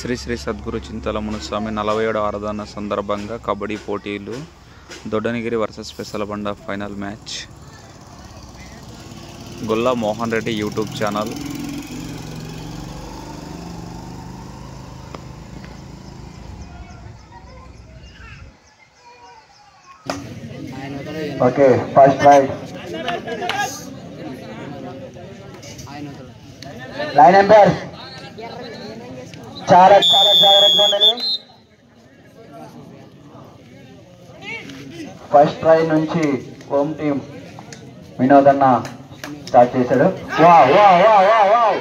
శ్రీ శ్రీ సద్గురు చింతల మునుస్వామి 47వ ఆరాధన సందర్భంగా కబడ్డీ పోటీలు దొడ్డనగిరి వర్సెస్ స్పెషల్ బండ final match. Golla Mohan Reddy YouTube channel. Okay, first right line umpire చాలా చాలా జాగ్రత్తగా ఉండాలి. ఫస్ట్ ట్రై నుంచి హోమ్ టీం వినోద్ అన్న స్టార్ట్ చేశాడు. Wow wow wow wow wow,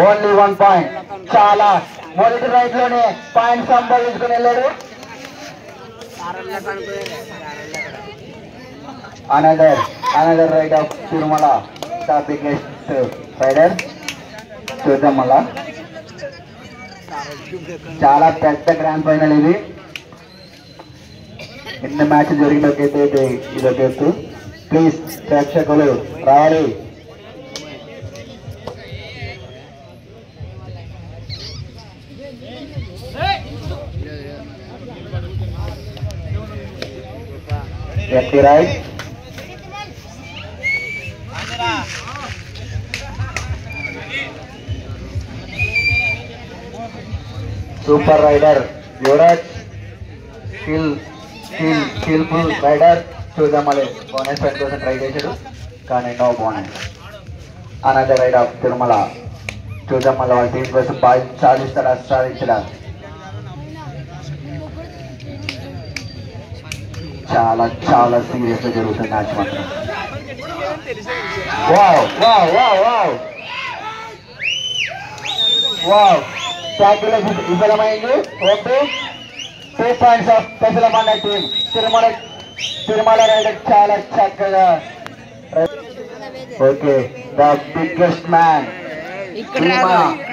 only 1 point. చాలా మొదటి రైట్ లోనే పాయింట్ సంపాదించుకుని వెళ్ళాడు. Another raid of Tirumala, the biggest raider. చూద్దాం మళ్ళా, చాలా పెద్ద గ్రాండ్ ఫైనల్ ఇది. ఎన్ని మ్యాచ్ జరిగినకైతే ఇదొక ఎత్తు. ప్లీజ్ ప్రేక్షకులు రావాలి. Left right, super raider Yuvaraj, skilful raider. చూద్దాం మళ్ళీ బోనస్ 10% ట్రై చేశాడు కానీ no bonus. Another raid of Tirumala. చూద్దాం మళ్ళీ వాళ్ళ టీం కోసం సాధిస్తాడా సాధించడా. చాలా చాలా సీరియస్ గా జరుగుతుంది మ్యాచ్ మాత్రం. Wow wow wow wow wow, tackle విఫలమైంది. ఓకే, 2 పాయింట్స్ ఆఫ్ స్పెషల్ బండ టీం. తిరుమల రైడర్ చాలా చక్కగా. ఓకే, ద బిగ్గెస్ట్ మ్యాన్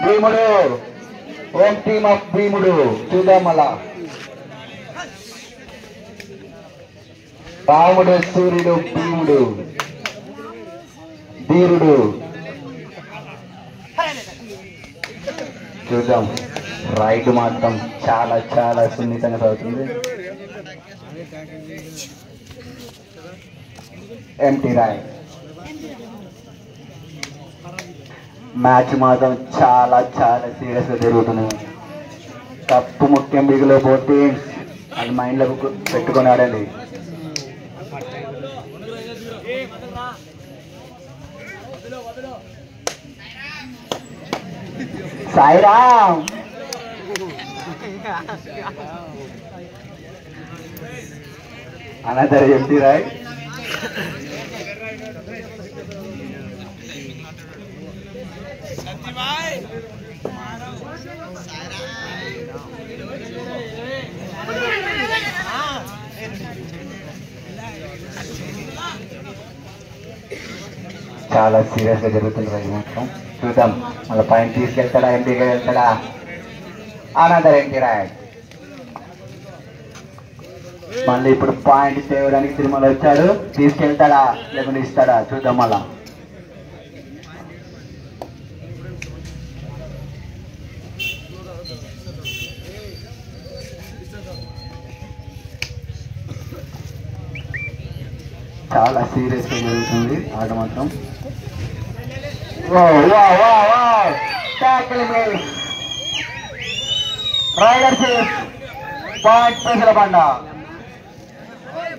భీముడు, హోమ్ టీమ్ ఆఫ్ భీముడు. చూద్దాం మళ్ళా, రాముడు, సూర్యుడు, భీముడు, ధీరుడు. చూద్దాం, రైడ్ మాత్రం చాలా చాలా సున్నితంగా సాగుతుంది. Empty ride. మ్యాచ్ మాత్రం చాలా చాలా సీరియస్ గా జరుగుతుంది. కప్పు ముఖ్యం, బిగులో పోతే అది మైండ్ లో పెట్టుకొని ఆడండి. Sairam, another empty right. చాలా సీరియస్ గా జరుగుతుంది రైడ్ మొత్తం. చూద్దాం మళ్ళీ పాయింట్ తీసుకెళ్తాడా, ఎంపీగా వెళ్తాడా. Another empty ride. మళ్ళీ ఇప్పుడు పాయింట్ తేవడానికి తిరుమల వచ్చాడు. తీసుకెళ్తాడా లేకుండా ఇస్తాడా చూద్దాం మళ్ళా. చాలా సీరియస్ గా జరుగుతుంది ఆట మాత్రం. రైడర్ సేఫ్, పాయింట్ స్పెషల్ బండ.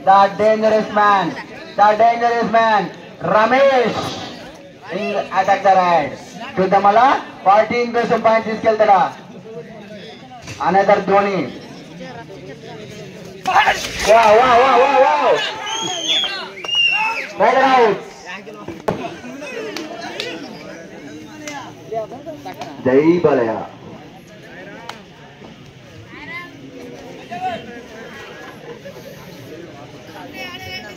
The dangerous man Ramesh attack the raid. చూద్దాం మళ్ళా 14 కోసం పాయింట్ తీసుకెళ్తాడా. అనదర్ ధోని. Raider out. జై బలయ.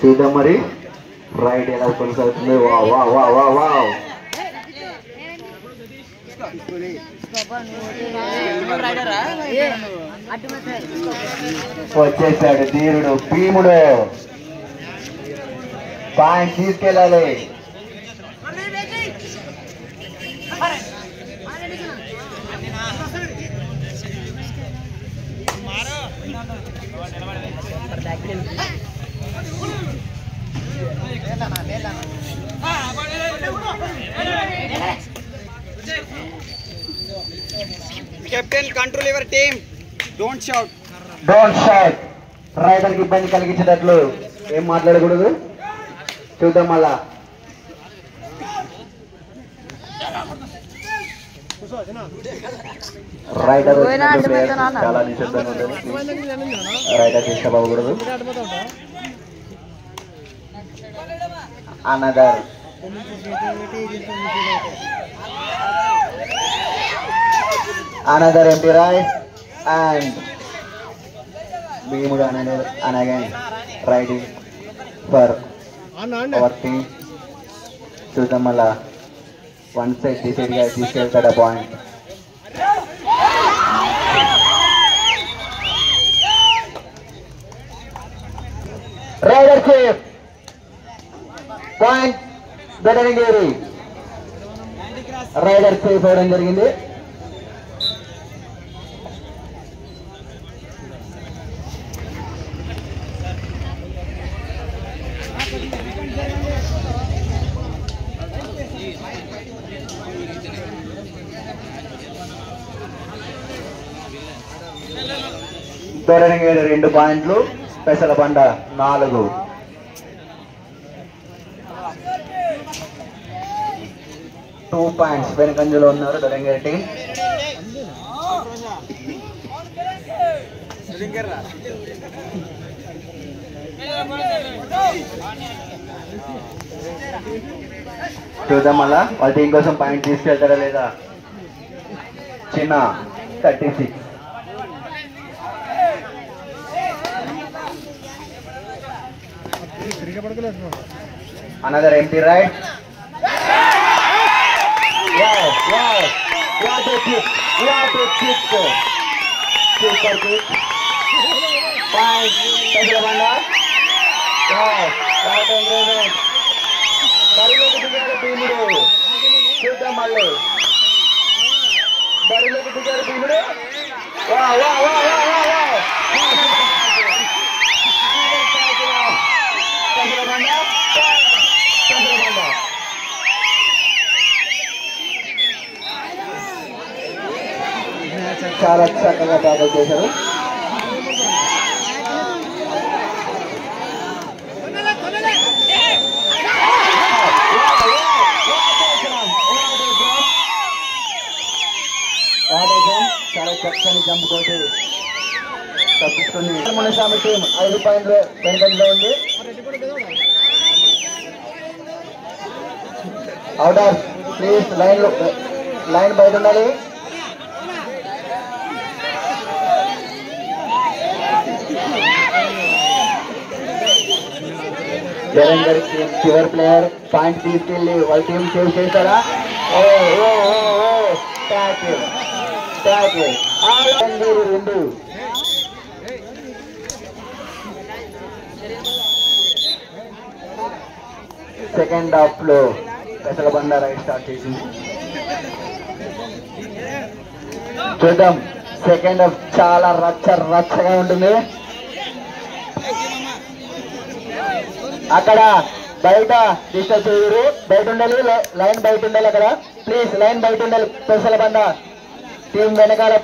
చూద్దాం మరి రైడ్ ఎలా కొనసాగుతుంది. వా వా వా వా వావ్, వచ్చేసాడు ధీరుడు భీముడు. పాయింట్ తీసుకెళ్ళాలి. Captain, control your team. Don't shout. Don't shout. Raider కి ఇబ్బంది కలిగించేటట్లు ఏం మాట్లాడకూడదు. చూద్దాం మళ్ళా. రైడర్ చాలా నిశ్శబ్దంగా ఉంటుంది. రైడర్ డిస్టర్బ్ అవ్వకూడదు. Another empty right and Bhimudu and again riding for our team. చూద్దాం మళ్ళా వన్ సైడ్ డిసైడ్ గా తీసుకెళ్తాడు point. Raider safe point Dodanagiri. Raider safe అవడం జరిగింది. దొడనగిరి 2 పాయింట్లు, పెసలబండ 4. టూ పాయింట్స్ వెనుకంజలో ఉన్నారు దొడనగిరి టీం. చూద్దాం మళ్ళా వాళ్ళ టీం కోసం పాయింట్ తీసుకెళ్తారా లేదా. చిన్న 36. Another empty right. Wow, wow, what a kick, what a kick. Super kick. Point, Pesalabanda. Wow, what a great. బరిలోకి దిగారు భీముడు. చూద్దాం మళ్ళీ. బరిలోకి దిగారు భీముడు. వా వా వా వా వా వా. చాలా చక్కగా ట్యాకల్ చేశారు. చాలా చక్కని జంప్ తోటి తప్పిస్తుంది. మునిస్వామి టీం 5 పాయింట్లు వెనుకంజలో ఉంది. Out off please. లైన్ బయట ఉండాలి. జలంధర్ చివరి ప్లేయర్ పాయింట్ తీసుకెళ్ళి వాళ్ళ టీం సేవ్ చేశారా. రెండు సెకండ్ హాఫ్ లో పెసలబండ రైడ్ స్టార్ట్ చేసింది. చూద్దాం సెకండ్ హాఫ్ చాలా రచ్చగా ఉంటుంది. అక్కడ బయట డిస్టర్బ్ చేయరు. బయట ఉండాలి, లైన్ బయట ఉండాలి. అక్కడ ప్లీజ్ లైన్ బయట ఉండాలి. పెసలబండ టీం వెనకాల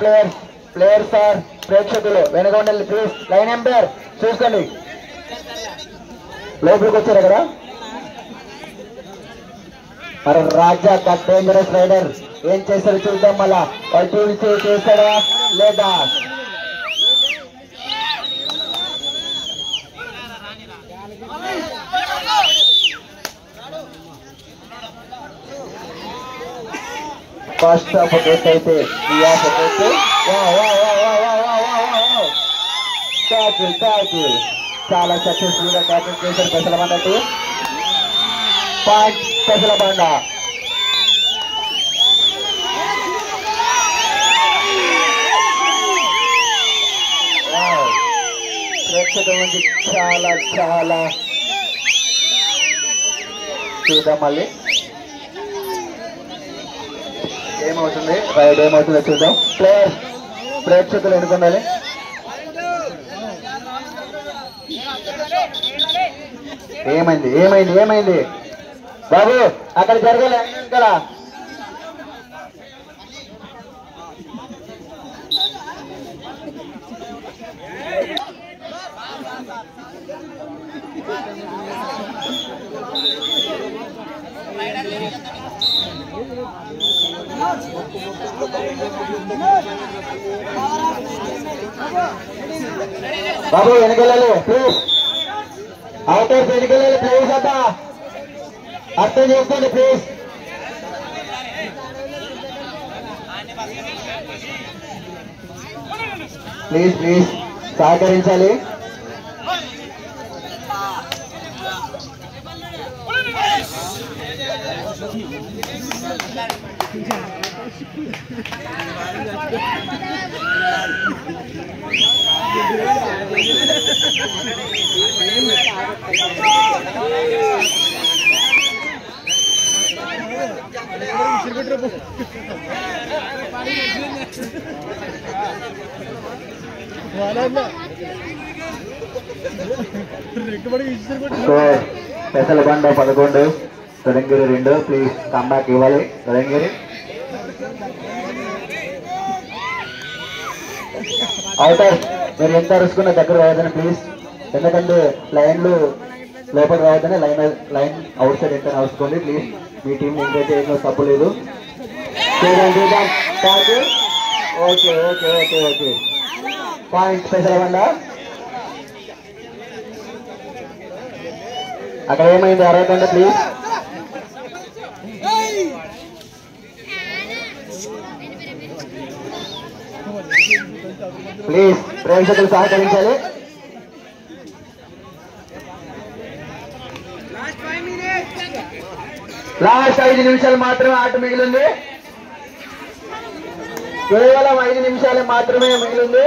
ప్లేయర్స్ సార్ ప్రేక్షకులు వెనక ఉండాలి ప్లీజ్. లైన్ ఎంపైర్ చూసుకోండి. లోపలికి వచ్చారు అక్కడ. మరి రాజా డేంజరస్ రైడర్ ఏం చేశారు చూద్దాం మళ్ళా. వాళ్ళు టీం సేవ్ చేశారా లేదా. ఫస్ట్ హాఫ్ గెట్ అయితే ఈ హాఫ్ గెట్. ట్యాకిల్ చాలా సక్సెస్ఫుల్ గా ట్యాకిల్ చేశారు పెసలబండ టీం. పాయింట్ పెసలబండ. ప్రేక్షకుల నుంచి చాలా చూద్దాం మళ్ళీ ఏమవుతుంది. రైడ్ ఏమవుతుందో చూద్దాం. ప్రేక్షకులు ఎన్నుకోవాలి. ఏమైంది బాబు అక్కడ జరగలే. ఇక్కడ బాబు వెనకెళ్ళాలి ప్లీజ్, అవుటర్ వెనకెళ్ళాలి ప్లీజ్. అంతా అర్థం చేసుకోండి ప్లీజ్. ప్లీజ్ ప్లీజ్ సహకరించాలి. స్పెషల్ బండ 11 తొడంగిరి 2. ప్లీజ్ కమ్బ్యాక్ ఇవ్వాలి తొడంగిరి. అవుటర్ మీరు ఎంత అరుచుకున్న దగ్గర రావద్దని ప్లీజ్, ఎందుకంటే లైన్లు లోపల రావద్దని లైన్ అవుట్ సైడ్ ఎంత అరుచుకోండి ప్లీజ్. మీ టీం ఎంకరేజ్ చేయడంలో తప్పు లేదు. Okay okay okay okay point special బండ. అక్కడ ఏమైంది అరవకండి ప్లీజ్. ప్లీజ్ ప్రేక్షకులు సహకరించాలి. లాస్ట్ 5 నిమిషాలు మాత్రమే ఆట మిగిలింది. కేవలం 5 నిమిషాలు మాత్రమే మిగిలింది.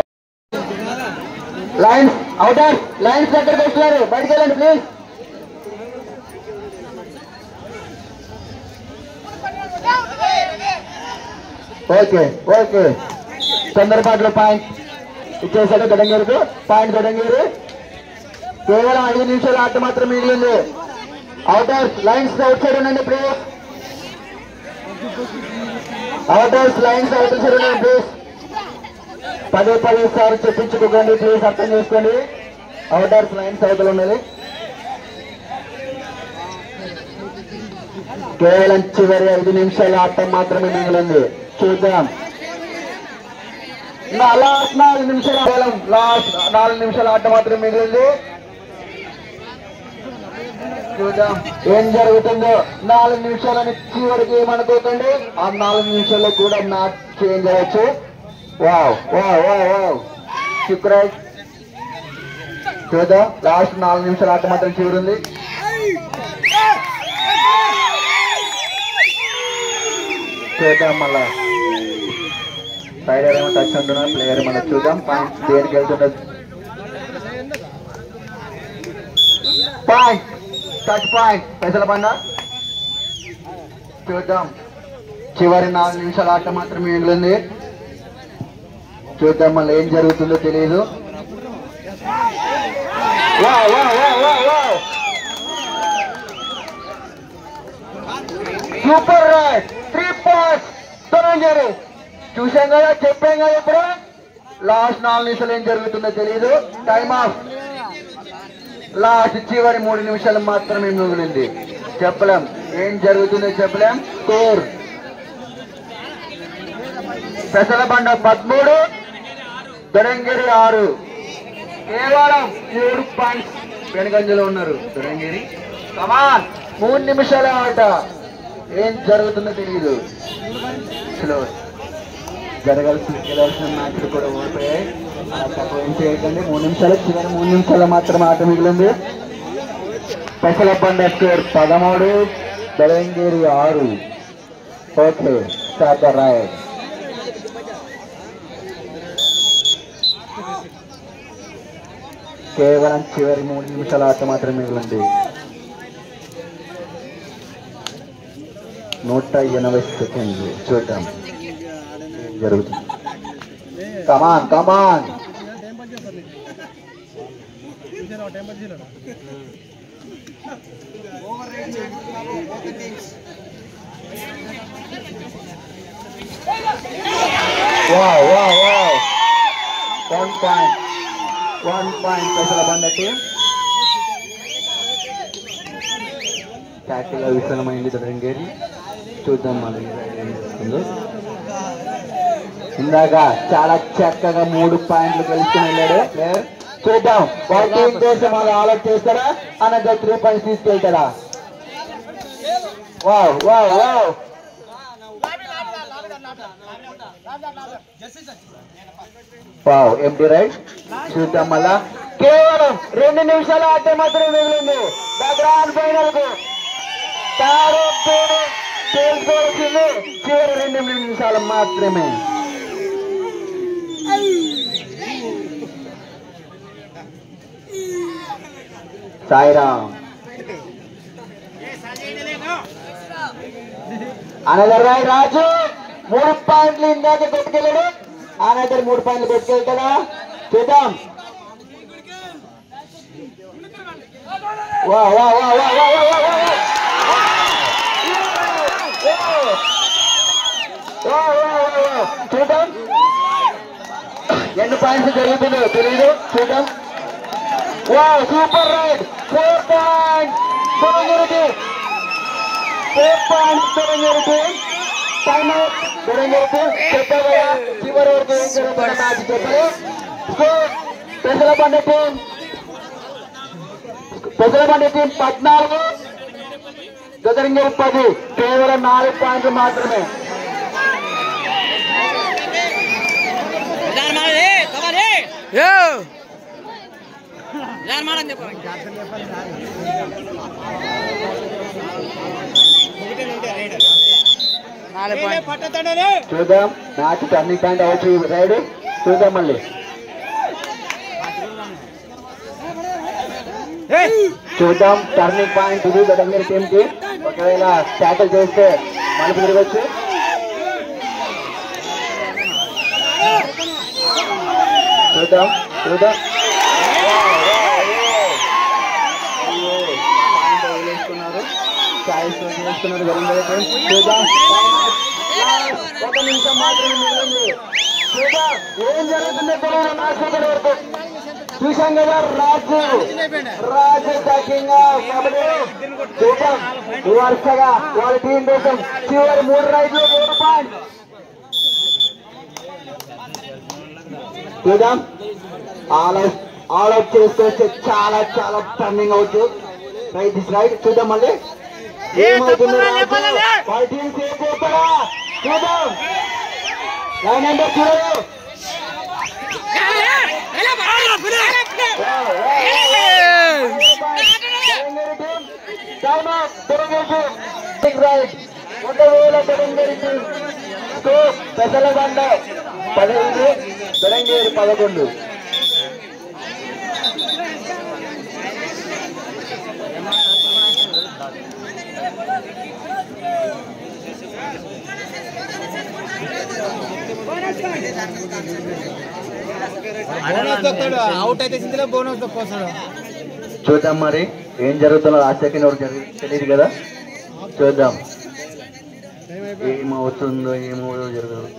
లైన్స్ అవుటర్, లైన్స్ దగ్గరకు వస్తున్నారు, బయటికి వెళ్ళండి ప్లీజ్. ఓకే ఓకే తొందరపాటులో పాయింట్ ఇచ్చేసాడు దొడంగిరికి. పాయింట్ దొడంగిరి. కేవలం 5 నిమిషాల ఆట మాత్రం మిగిలింది. అవుటర్స్ లైన్స్ అవుట్ సైడ్ ఉండండి ప్లీజ్. అవుటర్స్ లైన్స్ అవుట్ సైడ్ ఉండండి ప్లీజ్. 10 సార్లు చెప్పించుకోకండి ప్లీజ్, అర్థం చేసుకోండి. అవుటర్స్ లైన్స్ అవతల ఉన్నది. కేవలం చివరి 5 నిమిషాల ఆట మాత్రమే మిగిలింది. చూద్దాం. లాస్ట్ 4 నిమిషాలు, కేవలం లాస్ట్ 4 నిమిషాల ఆట మాత్రమే మిగిలింది. చూద్దాం ఏం జరుగుతుందో. 4 నిమిషాలని చివరికి ఏమనుకోకండి, ఆ 4 నిమిషాల్లో కూడా మ్యాచ్ చేంజ్ అవ్వచ్చు. వావ్ వావ్ వావ్ వావ్ శుక్రాయ్. చూద్దాం లాస్ట్ 4 నిమిషాల ఆట మాత్రం చివరింది. చూద్దాం మళ్ళా రైడర్ ఏమో టచ్ ఉంటున్నారు, ప్లేయర్ మనం చూద్దాం పాయింట్ దేనికి వెళ్తున్నది. పాయింట్ టచ్ పాయింట్ పైసల బండ. చూద్దాం చివరి 4 నిమిషాల ఆట మాత్రమే మిగిలింది. చూద్దాం మళ్ళీ ఏం జరుగుతుందో తెలియదు. Super raid 3 points Thorangeri. చూసాం కదా, చెప్పాం కదా ఇప్పుడు. లాస్ట్ 4 నిమిషాలు ఏం జరుగుతుందో తెలియదు. Time of. లాస్ట్ చివరి 3 నిమిషాలు మాత్రమే మిగిలింది. చెప్పలేం ఏం జరుగుతుందో చెప్పలేం. స్కోర్ పెసల బండ 13, దొడంగిరి 6. కేవలం 7 పాయింట్స్ వెనుకంజలో ఉన్నారు దొడంగిరి. కమాన్ 3 నిమిషాల ఆట. ఏం జరుగుతుందో తెలియదు. స్లో గెలవాల్సిన మ్యాచ్లు కూడా ఓడిపోయాయి. తక్కువ ఏం చేయకండి. 3 నిమిషాలు, చివరి 3 నిమిషాలు మాత్రమే ఆట మిగిలింది. Pesala Banda score 13, Dodangiri 6. Okay start the raid. కేవలం చివరి 3 నిమిషాల ఆట మాత్రం మిగిలింది. 180 సెకండ్లు. చూద్దాం ఏం జరుగుతుంది. కమాన్ కమాన్. Wow, wow, wow. 1 point. 1 point Pesala Banda team. Tackle విఫలమైంది దొడంగేరి. చూద్దాం మళ్ళీ ఏం చేస్తుందో. ఇందాక చాలా చక్కగా 3 పాయింట్లు గెలుచుకుని వెళ్ళాడు ప్లేయర్. చూద్దాం వాళ్ళ టీం కోసం వాళ్ళు ఆలోచన చేస్తారా అన్నది 3 పాయింట్స్ తీసుకెళ్తారా. Wow wow wow wow empty right. చూద్దాం మళ్ళా కేవలం 2 నిమిషాల ఆట మాత్రమే మిగిలింది గ్రాండ్ ఫైనల్ కు. తెలుసుకోవాల్సింది చివరి 2 నిమిషాలు మాత్రమే. సాయిరామ్ అనదర్ రాయ్ రాజు 3 పాయింట్లు ఇందాక కొట్టుకెళ్ళాడు. అనదర్ 3 పాయింట్లు కొట్టుకెళ్తాడా చూద్దాం. వా వా వా వా వా వా చూద్దాం ఎన్ని పాయింట్స్ జరుగుతుందో తెలియదు. చూద్దాం. వా super raid 4 points Dorangeri. 4 points Dorangeri. Time out Dorangeri. చెప్పారు చివరి వరకు ఏం జరుగుతుందో మ్యాచ్ చెప్పారు. పెసలబండ టీం 14 దొరంగేరి 10. కేవలం 4 పాయింట్లు మాత్రమే. చూద్దాం మ్యాచ్ టర్నింగ్ పాయింట్ అవచ్చు రైడ్. చూద్దాం మళ్ళీ చూద్దాం టర్నింగ్ పాయింట్ ఇది దొడంగేరి టీం కి. ఒకవేళ ట్యాకిల్ చేస్తే మలుపు తిరగచ్చు. చూద్దాం చూద్దాం వదిలేసుకున్నారు. Choice వదిలేసుకున్నారు దొరంగేరి team. చూద్దాం 1 నిమిషం మాత్రమే మిగిలింది. చూద్దాం ఏం జరుగుతుందో తెలియదు మ్యాచ్ వరకు. చూసాం కదా రాజు కబడ్డీ. చూద్దాం వరుసగా వాళ్ళ టీం కోసం చివరి 3 రైడ్లు 3 పాయింట్. చూద్దాం ఆల్ అవుట్ చేసుకొస్తే చాలా చాలా turning out right this right. చూద్దాం మళ్ళీ ఏమవుతుందో వాళ్ళ టీం సేఫ్ అవుతారా చూద్దాం. లైన్ నెంబర్ చూడరు. పెసలబండ 15 దొరంగేరి 11. అవుట్ అయితే బోనస్ తక్కువ. చూద్దాం మరి ఏం జరుగుతుందో ఆ సెకండ్ వరకు తెలియదు కదా. చూద్దాం ఏమవుతుందో ఏమో జరుగుతుందో.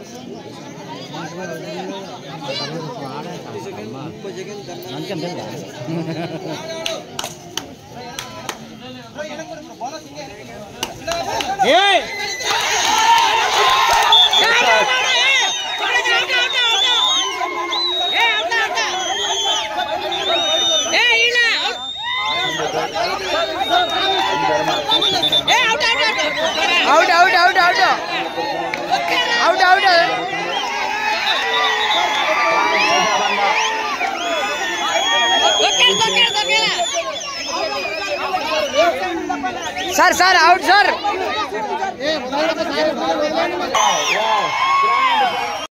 Sir out sir.